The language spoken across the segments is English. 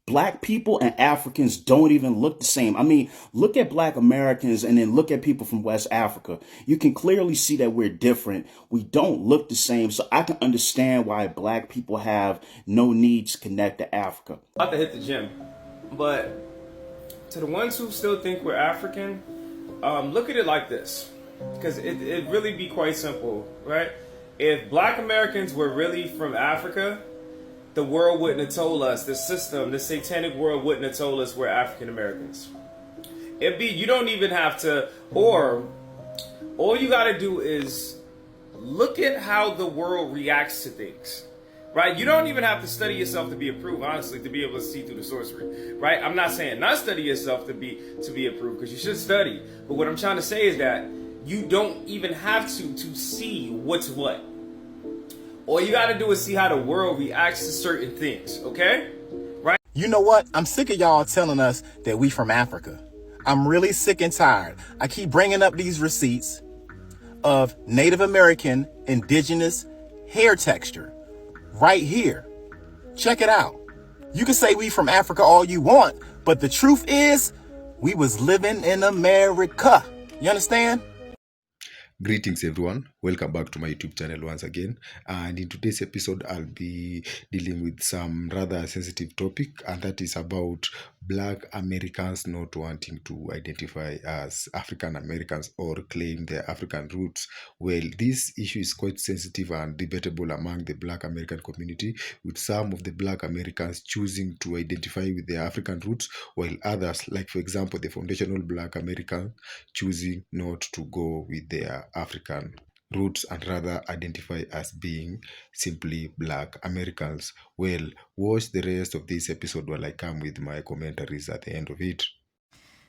Black people and Africans don't even look the same. I mean, look at Black Americans and then look at people from West Africa. You can clearly see that we're different. We don't look the same. So I can understand why Black people have no need to connect to Africa. About to hit the gym, but to the ones who still think we're African, look at it like this, because it really be quite simple, right? If Black Americans were really from Africa, the world wouldn't have told us, the system, the satanic world wouldn't have told us we're African Americans. You don't even have to, or all you got to do is look at how the world reacts to things, right? You don't even have to study yourself to be approved, honestly, to be able to see through the sorcery, right? I'm not saying not study yourself to be approved, because you should study. But what I'm trying to say is that you don't even have to see what's what. All you got to do is see how the world reacts to certain things, okay? Right? You know what? I'm sick of y'all telling us that we from Africa. I'm really sick and tired. I keep bringing up these receipts of Native American indigenous hair texture right here. Check it out. You can say we from Africa all you want, but the truth is we was living in America. You understand? Greetings everyone, welcome back to my YouTube channel once again, and in today's episode I'll be dealing with some rather sensitive topic, and that is about Black Americans not wanting to identify as African Americans or claim their African roots. Well, this issue is quite sensitive and debatable among the Black American community, with some of the Black Americans choosing to identify with their African roots, while others, like for example the foundational Black American, choosing not to go with their African roots and rather identify as being simply Black Americans. Well, watch the rest of this episode while I come with my commentaries at the end of it.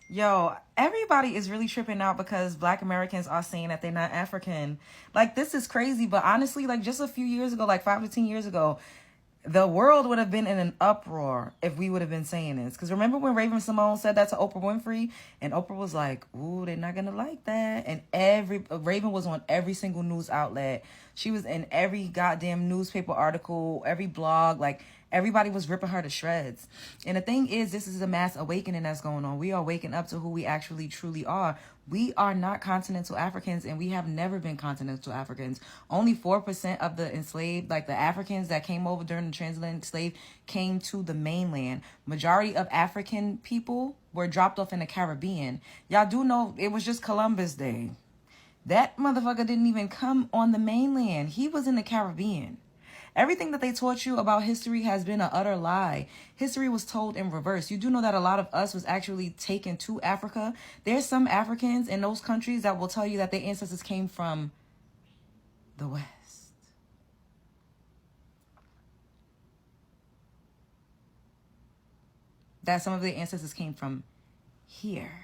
Yo, everybody is really tripping out because Black Americans are saying that they're not African. Like, this is crazy, but honestly, like, just a few years ago, like 5 to 10 years ago, the world would have been in an uproar if we would have been saying this. Because remember when Raven-Symoné said that to Oprah Winfrey? And Oprah was like, ooh, they're not going to like that. And Raven was on every single news outlet. She was in every goddamn newspaper article, every blog. Like, everybody was ripping her to shreds. And the thing is, this is a mass awakening that's going on. We are waking up to who we actually truly are. We are not continental Africans, and we have never been continental Africans. Only 4% of the enslaved, like the Africans that came over during the transatlantic slave, came to the mainland. Majority of African people were dropped off in the Caribbean. Y'all do know it was just Columbus Day. That motherfucker didn't even come on the mainland. He was in the Caribbean. Everything that they taught you about history has been an utter lie. History was told in reverse. You do know that a lot of us was actually taken to Africa. There's some Africans in those countries that will tell you that their ancestors came from the West. That some of their ancestors came from here.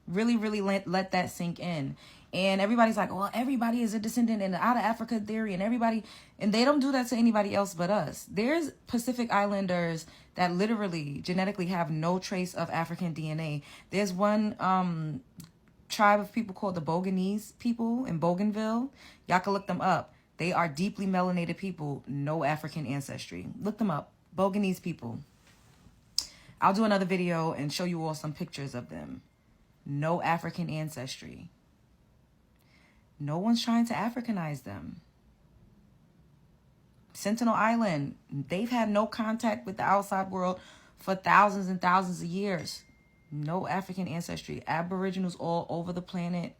Really, really let that sink in. And everybody's like, well, everybody is a descendant in the out of Africa theory, and they don't do that to anybody else but us. There's Pacific Islanders that literally genetically have no trace of African DNA. There's one tribe of people called the Bougainese people in Bougainville. Y'all can look them up. They are deeply melanated people, no African ancestry. Look them up, Bougainese people. I'll do another video and show you all some pictures of them. No African ancestry. No one's trying to Africanize them. Sentinel Island, they've had no contact with the outside world for thousands and thousands of years. No African ancestry. Aboriginals all over the planet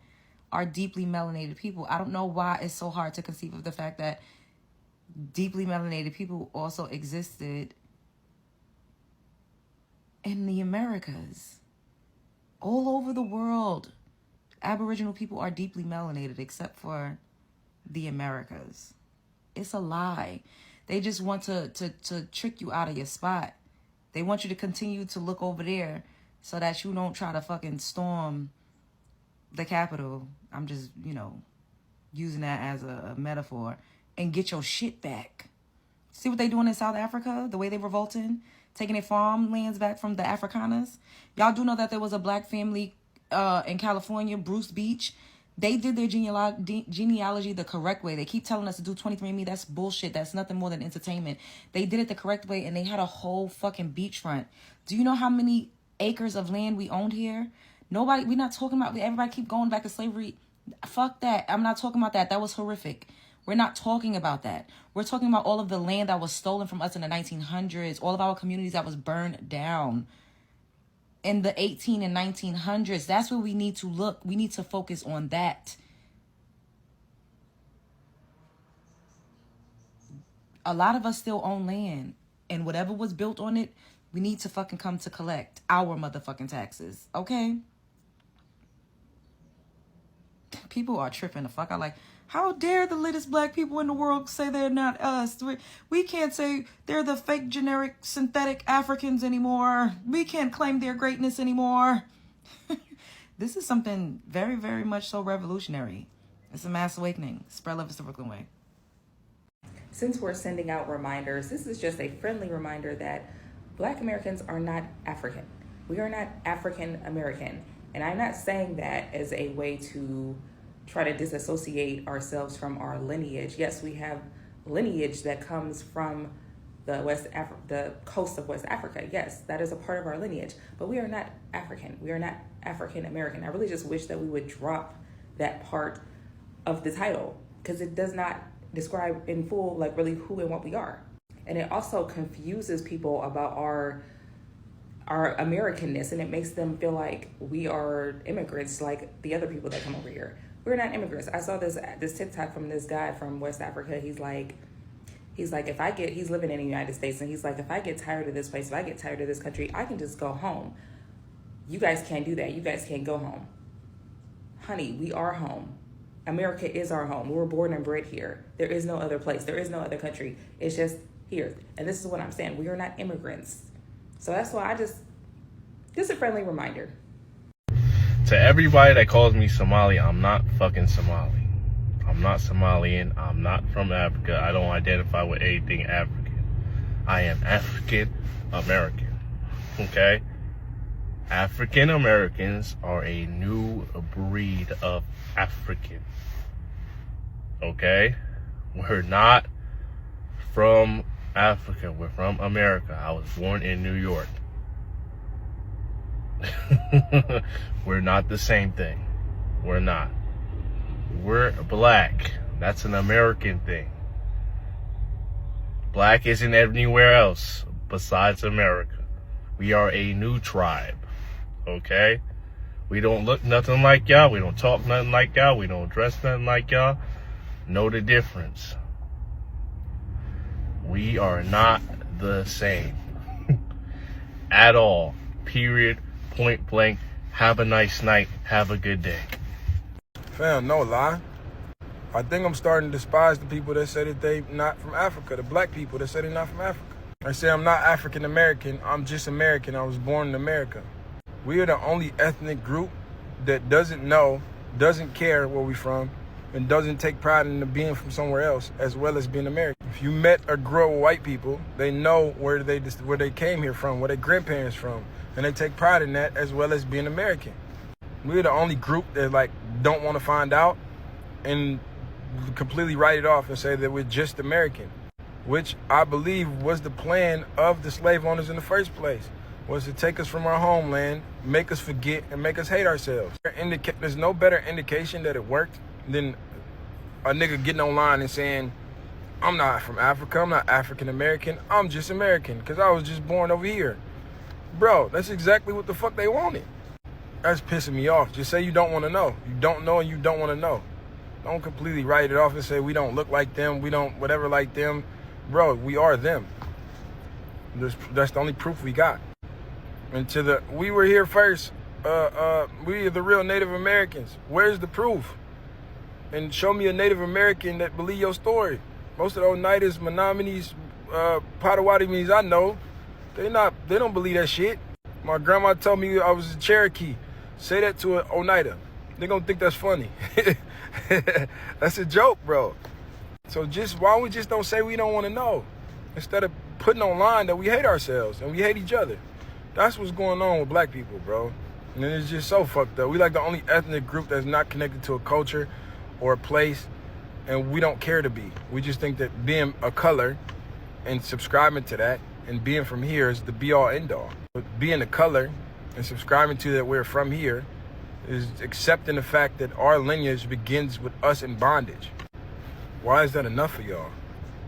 are deeply melanated people. I don't know why it's so hard to conceive of the fact that deeply melanated people also existed in the Americas. All over the world. Aboriginal people are deeply melanated except for the Americas. It's a lie. They just want to trick you out of your spot. They want you to continue to look over there so that you don't try to fucking storm the Capitol. I'm just, using that as a metaphor. And get your shit back. See what they doing in South Africa? The way they revolting? Taking their farmlands back from the Afrikaners? Y'all do know that there was a black family in California, Bruce Beach, They did their genealogy the correct way. They keep telling us to do 23andMe. That's bullshit. That's nothing more than entertainment. They did it the correct way, and they had a whole fucking beachfront. Do you know how many acres of land we owned here? Nobody, we're not talking about, everybody keep going back to slavery. Fuck that. I'm not talking about that. That was horrific. We're not talking about that. We're talking about all of the land that was stolen from us in the 1900s, all of our communities that was burned down in the 18 and 1900s. That's where we need to look. We need to focus on that. A lot of us still own land, and whatever was built on it, we need to fucking come to collect our motherfucking taxes, okay? People are tripping the fuck out. Like, how dare the latest black people in the world say they're not us? We can't say they're the fake, generic, synthetic Africans anymore. We can't claim their greatness anymore. This is something very, very much so revolutionary. It's a mass awakening. Spread love is the Brooklyn way. Since we're sending out reminders, this is just a friendly reminder that Black Americans are not African. We are not African American. And I'm not saying that as a way to try to disassociate ourselves from our lineage. Yes, we have lineage that comes from the coast of West Africa. Yes, that is a part of our lineage. But we are not African. We are not African American. I really just wish that we would drop that part of the title, because it does not describe in full like really who and what we are. And it also confuses people about our Americanness, and it makes them feel like we are immigrants like the other people that come over here. We're not immigrants. I saw this TikTok from this guy from West Africa. He's like, he's living in the United States, and he's like, if I get tired of this place, if I get tired of this country, I can just go home. You guys can't do that. You guys can't go home. Honey, we are home. America is our home. We were born and bred here. There is no other place. There is no other country. It's just here. And this is what I'm saying. We are not immigrants. So that's why just a friendly reminder. To everybody that calls me Somali, I'm not fucking Somali. I'm not Somalian. I'm not from Africa. I don't identify with anything African. I am African American. Okay? African Americans are a new breed of African. Okay? We're not from Africa. We're from America. I was born in New York. We're not the same thing. We're not. We're black. That's an American thing. Black isn't anywhere else besides America. We are a new tribe. Okay? We don't look nothing like y'all. We don't talk nothing like y'all. We don't dress nothing like y'all. Know the difference. We are not the same. At all. Period. Point blank. Have a nice night. Have a good day. Fam, no lie. I think I'm starting to despise the people that say that they not from Africa. The black people that say they're not from Africa. I say I'm not African American. I'm just American. I was born in America. We are the only ethnic group that doesn't know, doesn't care where we from, and doesn't take pride in being from somewhere else, as well as being American. If you met or grew up with white people, they know where they came here from, where their grandparents from, and they take pride in that, as well as being American. We're the only group that don't want to find out and completely write it off and say that we're just American, which I believe was the plan of the slave owners in the first place, was to take us from our homeland, make us forget, and make us hate ourselves. There's no better indication that it worked than a nigga getting online and saying, I'm not from Africa, I'm not African American, I'm just American, because I was just born over here. Bro, that's exactly what the fuck they wanted. That's pissing me off. Just say you don't want to know. You don't know and you don't want to know. Don't completely write it off and say we don't look like them, we don't whatever like them. Bro, we are them. That's the only proof we got. And we were here first. We are the real Native Americans. Where's the proof? And show me a Native American that believe your story. Most of those Oneidas, Menominees, Potawatomis I know, they don't believe that shit. My grandma told me I was a Cherokee. Say that to an Oneida. They gonna think that's funny. That's a joke, bro. So why we just don't say we don't want to know, instead of putting online that we hate ourselves and we hate each other. That's what's going on with black people, bro. And it's just so fucked up. We like the only ethnic group that's not connected to a culture or a place, and we don't care to be. We just think that being a color and subscribing to that and being from here is the be all end all. But being a color and subscribing to that we're from here is accepting the fact that our lineage begins with us in bondage. Why is that enough for y'all?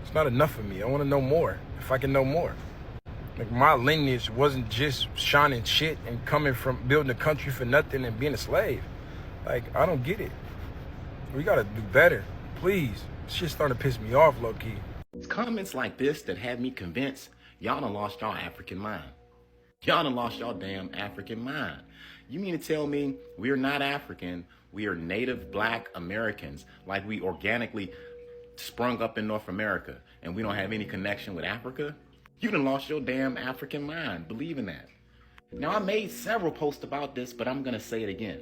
It's not enough for me. I want to know more, if I can know more. Like, my lineage wasn't just shining shit and coming from building a country for nothing and being a slave. Like, I don't get it. We gotta do better, please. This shit's starting to piss me off, low-key. It's comments like this that had me convinced y'all done lost y'all African mind. Y'all done lost y'all damn African mind. You mean to tell me we're not African, we are native black Americans, like we organically sprung up in North America and we don't have any connection with Africa? You done lost your damn African mind, believe in that. Now, I made several posts about this, but I'm gonna say it again.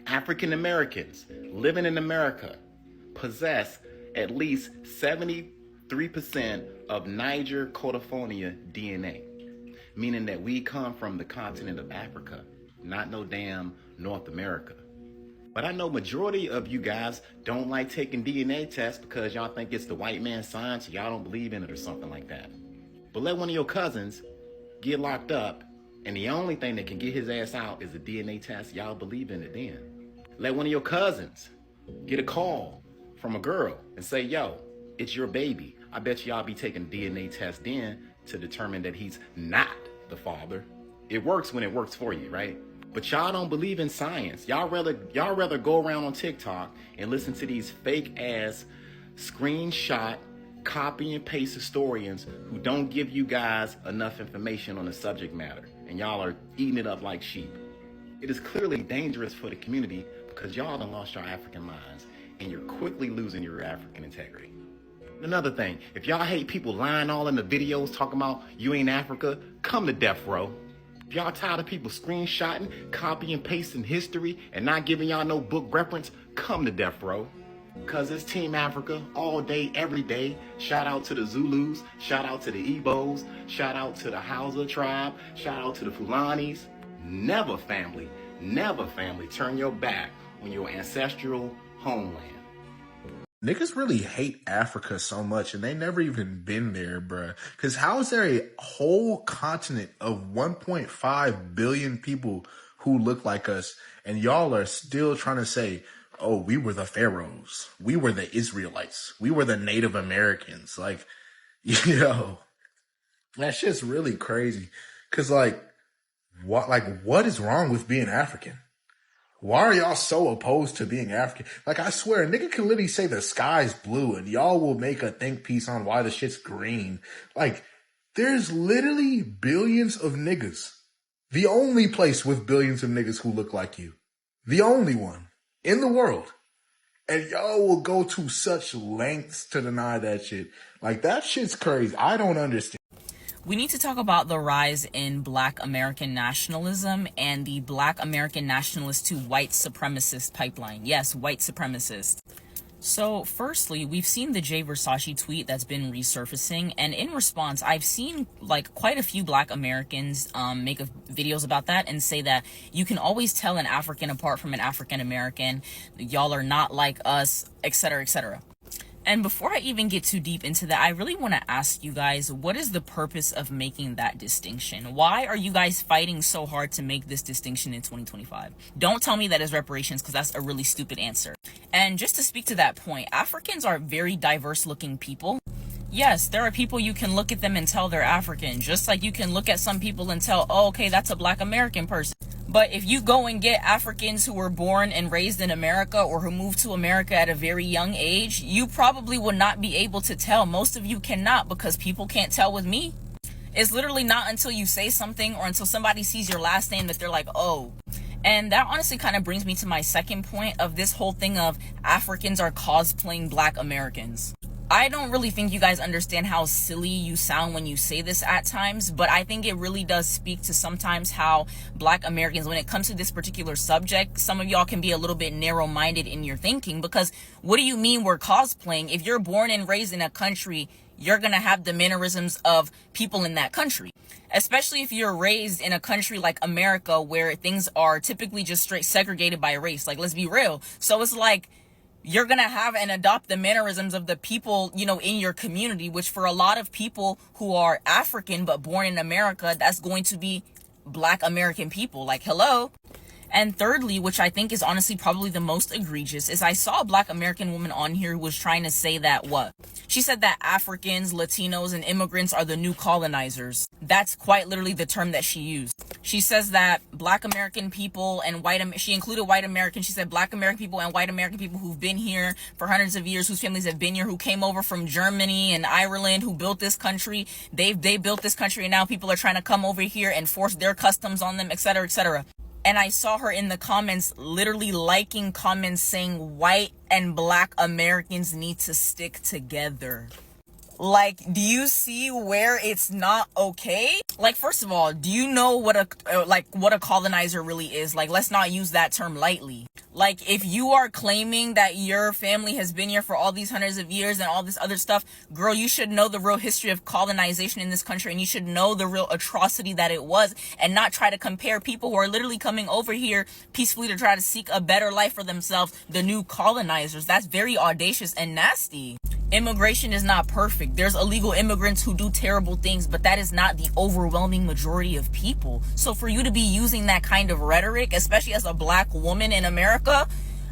African Americans living in America possess at least 73% of Niger Cotophonia DNA, meaning that we come from the continent of Africa, not no damn North America. But I know majority of you guys don't like taking DNA tests because y'all think it's the white man's science, y'all don't believe in it or something like that. But let one of your cousins get locked up and the only thing that can get his ass out is a DNA test, y'all believe in it then. Let one of your cousins get a call from a girl and say, yo, it's your baby. I bet y'all be taking DNA test then to determine that he's not the father. It works when it works for you, right? But y'all don't believe in science. Y'all rather go around on TikTok and listen to these fake ass screenshot, copy and paste historians who don't give you guys enough information on the subject matter. And y'all are eating it up like sheep. It is clearly dangerous for the community because y'all done lost your African minds and you're quickly losing your African integrity. Another thing, if y'all hate people lying all in the videos talking about you ain't Africa, come to death row. If y'all tired of people screenshotting, copy and pasting history and not giving y'all no book reference, come to death row. Cause it's Team Africa all day, every day. Shout out to the Zulus, shout out to the Igbos, shout out to the Hausa tribe, shout out to the Fulanis. Never family, turn your back on your ancestral homeland. Niggas really hate Africa so much and they never even been there, bruh. Cause how is there a whole continent of 1.5 billion people who look like us and y'all are still trying to say, oh, we were the pharaohs. We were the Israelites. We were the Native Americans. Like, yo, that shit's really crazy. Cause what is wrong with being African? Why are y'all so opposed to being African? Like, I swear, a nigga can literally say the sky's blue and y'all will make a think piece on why the shit's green. Like, there's literally billions of niggas. The only place with billions of niggas who look like you. The only one in the world. And y'all will go to such lengths to deny that shit. Like, that shit's crazy. I don't understand. We need to talk about the rise in Black American nationalism and the Black American nationalist to white supremacist pipeline. Yes, white supremacist. So firstly, we've seen the Jay Versace tweet that's been resurfacing, and in response, I've seen like quite a few Black Americans make videos about that and say that you can always tell an African apart from an African American. Y'all are not like us, etc., etc. And before I even get too deep into that, I really want to ask you guys, what is the purpose of making that distinction? Why are you guys fighting so hard to make this distinction in 2025? Don't tell me that is reparations, because that's a really stupid answer. And just to speak to that point, Africans are very diverse looking people. Yes, there are people you can look at them and tell they're African, just like you can look at some people and tell, oh, okay, that's a Black American person. But if you go and get Africans who were born and raised in America or who moved to America at a very young age, you probably would not be able to tell. Most of you cannot, because people can't tell with me. It's literally not until you say something or until somebody sees your last name that they're like, oh. And that honestly kind of brings me to my second point of this whole thing of Africans are cosplaying Black Americans. I don't really think you guys understand how silly you sound when you say this at times, but I think it really does speak to sometimes how Black Americans, when it comes to this particular subject, some of y'all can be a little bit narrow-minded in your thinking, because what do you mean we're cosplaying? If you're born and raised in a country, you're going to have the mannerisms of people in that country. Especially if you're raised in a country like America where things are typically just straight segregated by race. Like, let's be real. So it's like you're going to have and adopt the mannerisms of the people, you know, in your community, which for a lot of people who are African but born in America, that's going to be Black American people. Like, hello. And thirdly, which I think is honestly probably the most egregious, is I saw a Black American woman on here who was trying to say that what? She said that Africans, Latinos, and immigrants are the new colonizers. That's quite literally the term that she used. She says that Black American people and she included white Americans. She said Black American people and white American people who've been here for hundreds of years, whose families have been here, who came over from Germany and Ireland, who built this country. They built this country, and now people are trying to come over here and force their customs on them, etc., etc. And I saw her in the comments literally liking comments saying white and Black Americans need to stick together. Like, do you see where it's not okay? Like, first of all, do you know what a colonizer really is? Like, let's not use that term lightly. Like, if you are claiming that your family has been here for all these hundreds of years and all this other stuff, girl, you should know the real history of colonization in this country, and you should know the real atrocity that it was, and not try to compare people who are literally coming over here peacefully to try to seek a better life for themselves, the new colonizers. That's very audacious and nasty. Immigration is not perfect. There's illegal immigrants who do terrible things, but that is not the overwhelming majority of people. So for you to be using that kind of rhetoric, especially as a Black woman in America,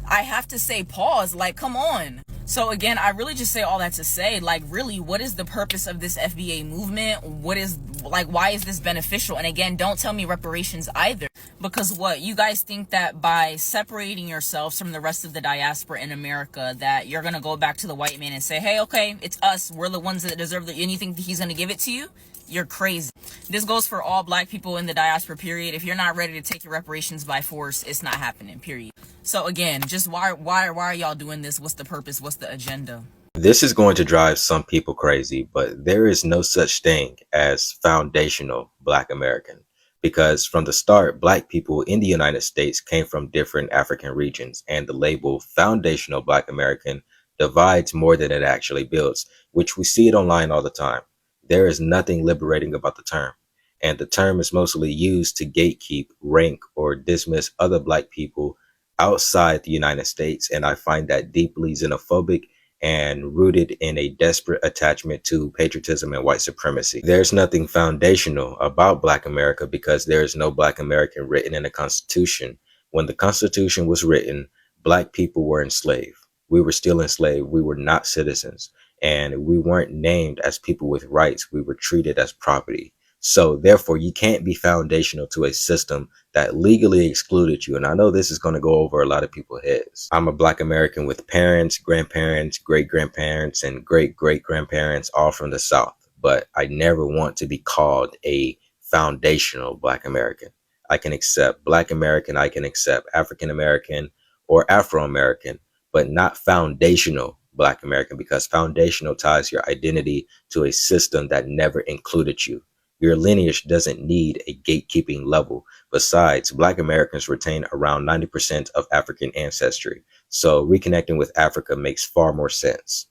I have to say pause. Like, come on. So again, I really just say all that to say, like, really, what is the purpose of this FBA movement? Why is this beneficial? And again, don't tell me reparations either. Because what? You guys think that by separating yourselves from the rest of the diaspora in America, that you're going to go back to the white man and say, hey, okay, it's us. We're the ones that deserve it. And you think that he's going to give it to you? You're crazy. This goes for all Black people in the diaspora, period. If you're not ready to take your reparations by force, it's not happening, period. So again, just why are y'all doing this? What's the purpose? What's the agenda? This is going to drive some people crazy, but there is no such thing as foundational Black American, because from the start, Black people in the United States came from different African regions, and the label foundational Black American divides more than it actually builds, which we see it online all the time. There is nothing liberating about the term, and the term is mostly used to gatekeep, rank, or dismiss other Black people outside the United States, and I find that deeply xenophobic and rooted in a desperate attachment to patriotism and white supremacy. There's nothing foundational about Black America because there is no Black American written in the Constitution. When the Constitution was written, Black people were enslaved. We were still enslaved. We were not citizens. And we weren't named as people with rights. We were treated as property. So therefore, you can't be foundational to a system that legally excluded you. And I know this is going to go over a lot of people's heads. I'm a Black American with parents, grandparents, great-grandparents, and great-great-grandparents, all from the South. But I never want to be called a foundational Black American. I can accept Black American, I can accept African American or Afro American, but not foundational Black American, because foundational ties your identity to a system that never included you. Your lineage doesn't need a gatekeeping level. Besides, Black Americans retain around 90% of African ancestry. So reconnecting with Africa makes far more sense.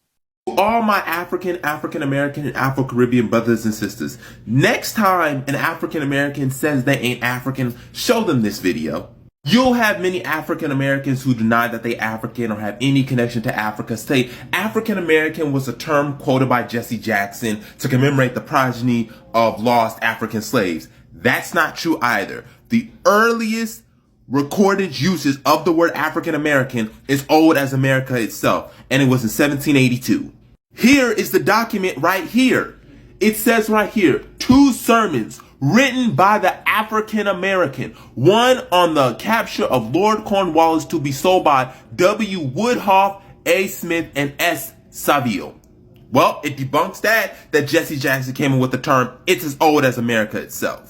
All my African American, and Afro-Caribbean brothers and sisters, next time an African American says they ain't African, show them this video. You'll have many African Americans who deny that they African or have any connection to Africa say African American was a term quoted by Jesse Jackson to commemorate the progeny of lost African slaves. That's not true either. The earliest recorded uses of the word African American is old as America itself, and it was in 1782. Here is the document right here. It says right here, 2 sermons written by the African American, one on the capture of Lord Cornwallis to be sold by W. Woodhoff, A. Smith, and S. Saville. Well, it debunks that Jesse Jackson came in with the term, it's as old as America itself.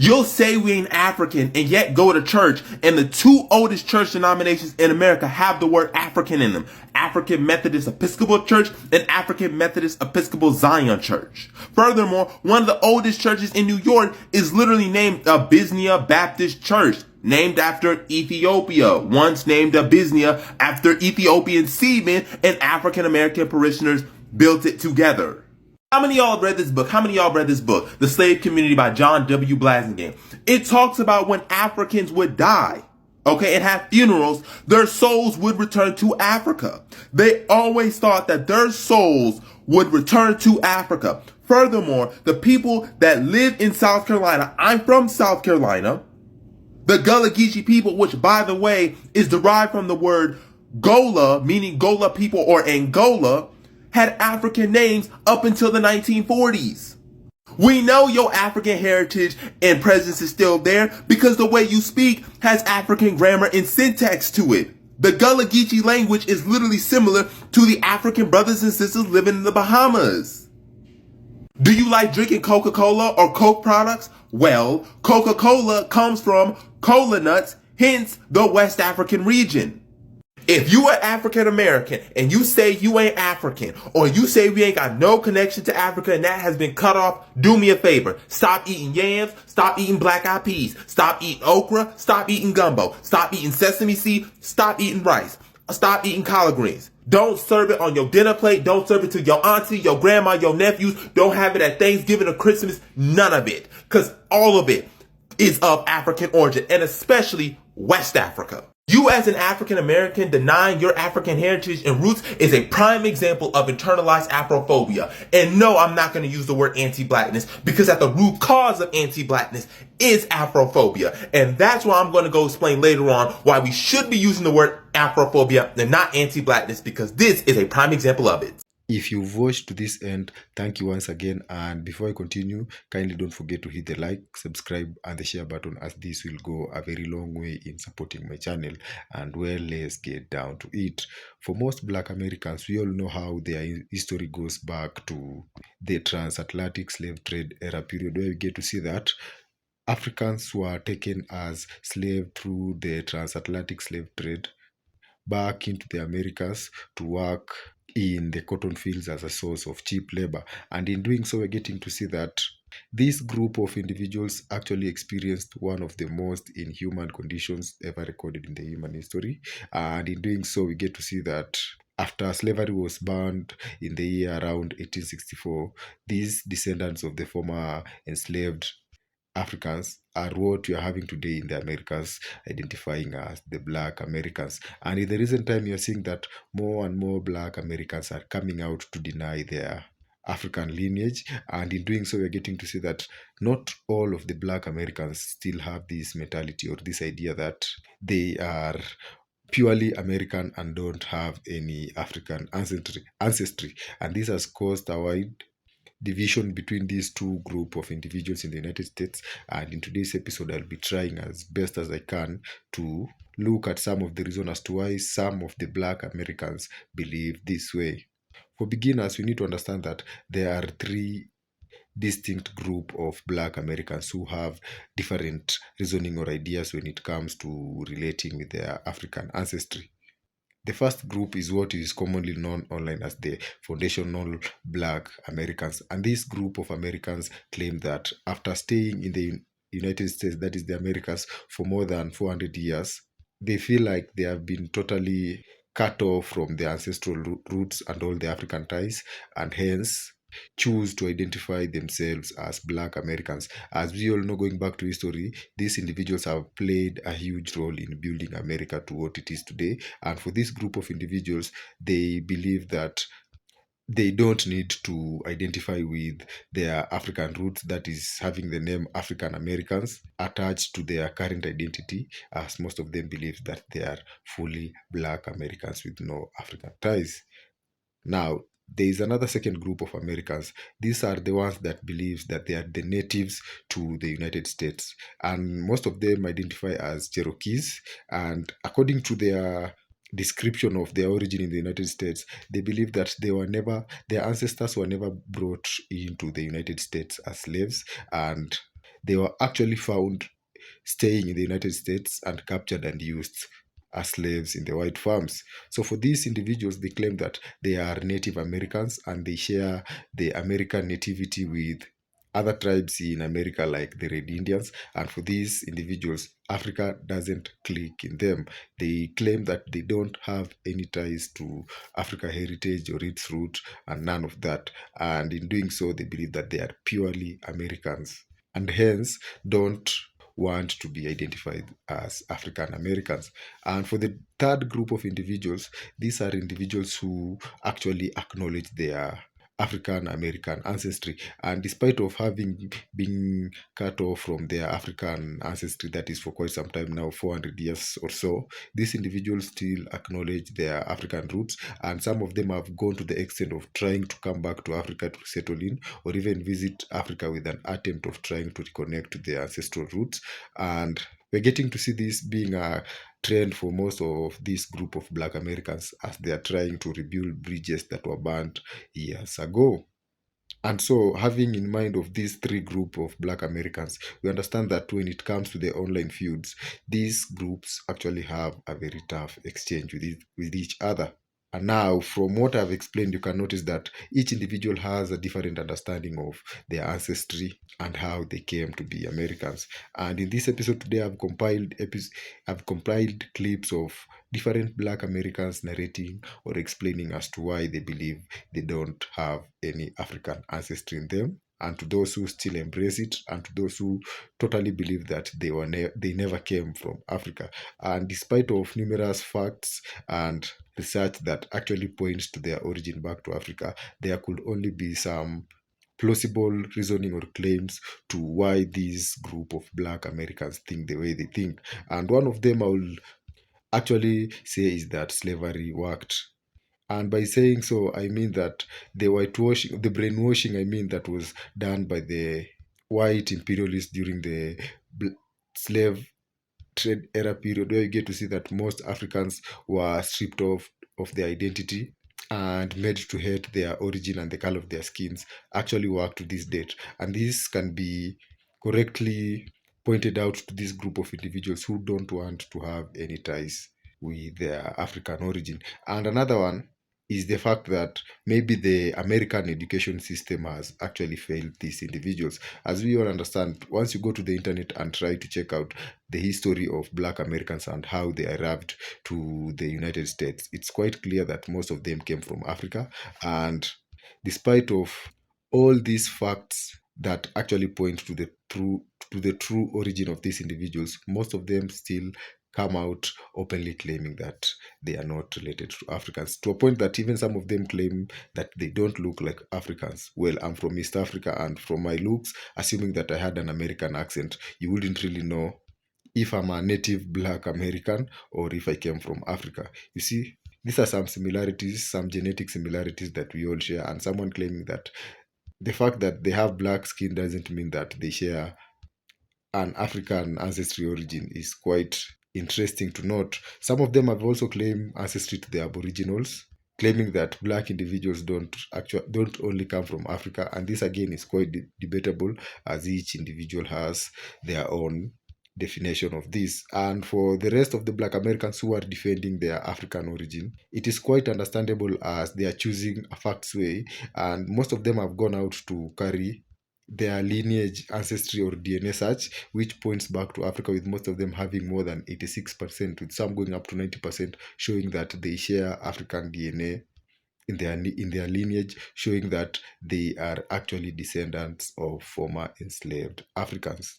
You'll say we ain't African and yet go to church, and the 2 oldest church denominations in America have the word African in them. African Methodist Episcopal Church and African Methodist Episcopal Zion Church. Furthermore, one of the oldest churches in New York is literally named Abyssinia Baptist Church, named after Ethiopia, once named Abyssinia after Ethiopian seamen, and African American parishioners built it together. How many of y'all have read this book? How many of y'all have read this book? The Slave Community by John W. Blassingame. It talks about when Africans would die, okay, and have funerals, their souls would return to Africa. They always thought that their souls would return to Africa. Furthermore, the people that live in South Carolina, I'm from South Carolina, the Gullah Geechee people, which by the way is derived from the word Gola, meaning Gola people or Angola, had African names up until the 1940s. We know your African heritage and presence is still there because the way you speak has African grammar and syntax to it. The Gullah Geechee language is literally similar to the African brothers and sisters living in the Bahamas. Do you like drinking Coca-Cola or Coke products? Well, Coca-Cola comes from cola nuts, hence the West African region. If you are African American and you say you ain't African, or you say we ain't got no connection to Africa and that has been cut off, do me a favor. Stop eating yams, stop eating black eyed peas, stop eating okra, stop eating gumbo, stop eating sesame seed, stop eating rice, stop eating collard greens. Don't serve it on your dinner plate. Don't serve it to your auntie, your grandma, your nephews. Don't have it at Thanksgiving or Christmas. None of it. Because all of it is of African origin, and especially West Africa. You as an African American denying your African heritage and roots is a prime example of internalized Afrophobia. And no, I'm not going to use the word anti-blackness because at the root cause of anti-blackness is Afrophobia. And that's why I'm going to go explain later on why we should be using the word Afrophobia and not anti-blackness, because this is a prime example of it. If you've watched to this end, thank you once again. And before I continue, kindly don't forget to hit the like, subscribe, and the share button, as this will go a very long way in supporting my channel. And well, let's get down to it. For most Black Americans, we all know how their history goes back to the transatlantic slave trade era period, where we get to see that Africans were taken as slaves through the transatlantic slave trade back into the Americas to work in the cotton fields as a source of cheap labor. And in doing so, we're getting to see that this group of individuals actually experienced one of the most inhuman conditions ever recorded in the human history. And in doing so, we get to see that after slavery was banned in the year around 1864, these descendants of the former enslaved Africans are what we are having today in the Americas, identifying as the Black Americans. And in the recent time, you're seeing that more and more Black Americans are coming out to deny their African lineage. And in doing so, we're getting to see that not all of the Black Americans still have this mentality or this idea that they are purely American and don't have any African ancestry. And this has caused a wide division between these two group of individuals in the United States. And in today's episode, I'll be trying as best as I can to look at some of the reasons as to why some of the Black Americans believe this way. For beginners, we need to understand that there are three distinct group of Black Americans who have different reasoning or ideas when it comes to relating with their African ancestry. The first group is what is commonly known online as the foundational Black Americans. And this group of Americans claim that after staying in the United States, that is the Americas, for more than 400 years, they feel like they have been totally cut off from their ancestral roots and all the African ties, and hence choose to identify themselves as Black Americans. As we all know, going back to history, these individuals have played a huge role in building America to what it is today. And for this group of individuals, they believe that they don't need to identify with their African roots, that is having the name African Americans attached to their current identity, as most of them believe that they are fully Black Americans with no African ties. Now, there is another second group of Americans. These are the ones that believes that they are the natives to the United States, and most of them identify as Cherokees. And according to their description of their origin in the United States, they believe that their ancestors were never brought into the United States as slaves, and they were actually found staying in the United States and captured and used as slaves in the white farms. So for these individuals, they claim that they are Native Americans and they share the American nativity with other tribes in America like the Red Indians, and for these individuals, Africa doesn't click in them. They claim that they don't have any ties to Africa heritage or its root, and none of that. And in doing so, they believe that they are purely Americans, and hence don't want to be identified as African Americans. And for the third group of individuals, these are individuals who actually acknowledge their African American ancestry, and despite of having been cut off from their African ancestry, that is for quite some time now, 400 years or so, these individuals still acknowledge their African roots, and some of them have gone to the extent of trying to come back to Africa to settle in, or even visit Africa with an attempt of trying to reconnect to their ancestral roots. And we're getting to see this being a trend for most of this group of Black Americans as they are trying to rebuild bridges that were burned years ago. And so, having in mind of these three group of Black Americans, we understand that when it comes to the online feuds, these groups actually have a very tough exchange with each other. And now, from what I've explained, you can notice that each individual has a different understanding of their ancestry and how they came to be Americans. And in this episode today, I've compiled clips of different Black Americans narrating or explaining as to why they believe they don't have any African ancestry in them, and to those who still embrace it, and to those who totally believe that they never came from Africa. And despite of numerous facts and research that actually points to their origin back to Africa, there could only be some plausible reasoning or claims to why this group of Black Americans think the way they think. And one of them I will actually say is that slavery worked. And by saying so, I mean that the brainwashing, I mean, that was done by the white imperialists during the slave trade era period, where you get to see that most Africans were stripped of their identity and made to hate their origin and the color of their skins, actually work to this date. And this can be correctly pointed out to this group of individuals who don't want to have any ties with their African origin. And another one is the fact that maybe the American education system has actually failed these individuals. As we all understand, once you go to the internet and try to check out the history of Black Americans and how they arrived to the United States, it's quite clear that most of them came from Africa. And despite of all these facts that actually point to the true origin of these individuals, most of them still come out openly claiming that they are not related to Africans, to a point that even some of them claim that they don't look like Africans. Well, I'm from East Africa, and from my looks, assuming that I had an American accent, you wouldn't really know if I'm a native Black American or if I came from Africa. You see, these are some similarities, some genetic similarities that we all share, and someone claiming that the fact that they have black skin doesn't mean that they share an African ancestry origin is quite interesting to note. Some of them have also claimed ancestry to the Aboriginals, claiming that Black individuals don't only come from Africa, and this again is quite debatable, as each individual has their own definition of this. And for the rest of the Black Americans who are defending their African origin, it is quite understandable, as they are choosing a facts way, and most of them have gone out to carry their lineage, ancestry, or DNA search, which points back to Africa, with most of them having more than 86%, with some going up to 90%, showing that they share African DNA in their lineage, showing that they are actually descendants of former enslaved Africans.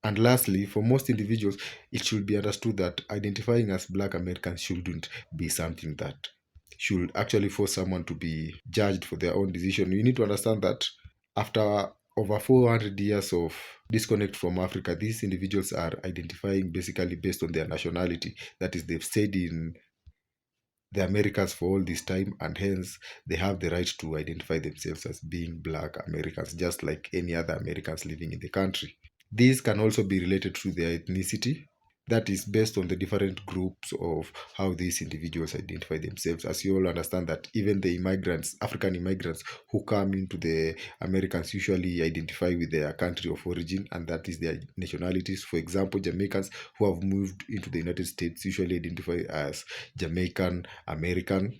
And lastly, for most individuals, it should be understood that identifying as Black Americans shouldn't be something that should actually force someone to be judged for their own decision. You need to understand that after over 400 years of disconnect from Africa, these individuals are identifying basically based on their nationality. That is, they've stayed in the Americas for all this time, and hence they have the right to identify themselves as being Black Americans, just like any other Americans living in the country. These can also be related to their ethnicity. That is based on the different groups of how these individuals identify themselves. As you all understand that even the immigrants, African immigrants who come into the Americans, usually identify with their country of origin, and that is their nationalities. For example, Jamaicans who have moved into the United States usually identify as Jamaican American.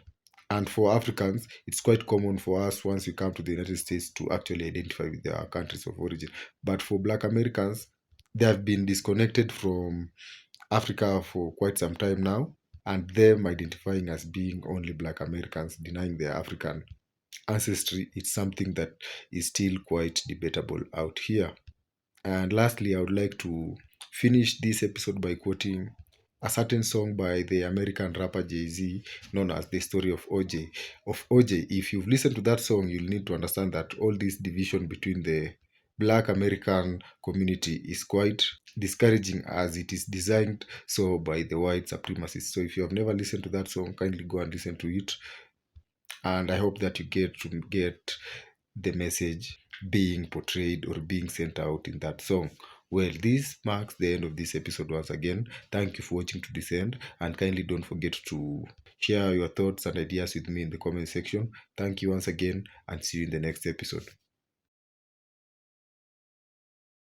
And for Africans, it's quite common for us once we come to the United States to actually identify with their countries of origin. But for Black Americans, they have been disconnected from Africa for quite some time now, and them identifying as being only Black Americans, denying their African ancestry, it's something that is still quite debatable out here. And lastly, I would like to finish this episode by quoting a certain song by the American rapper Jay-Z known as The Story of OJ. If you've listened to that song, you'll need to understand that all this division between the Black American community is quite discouraging, as it is designed so by the white supremacists. So if you have never listened to that song, kindly go and listen to it. And I hope that you get the message being portrayed or being sent out in that song. Well, this marks the end of this episode once again. Thank you for watching to this end, and kindly don't forget to share your thoughts and ideas with me in the comment section. Thank you once again, and see you in the next episode.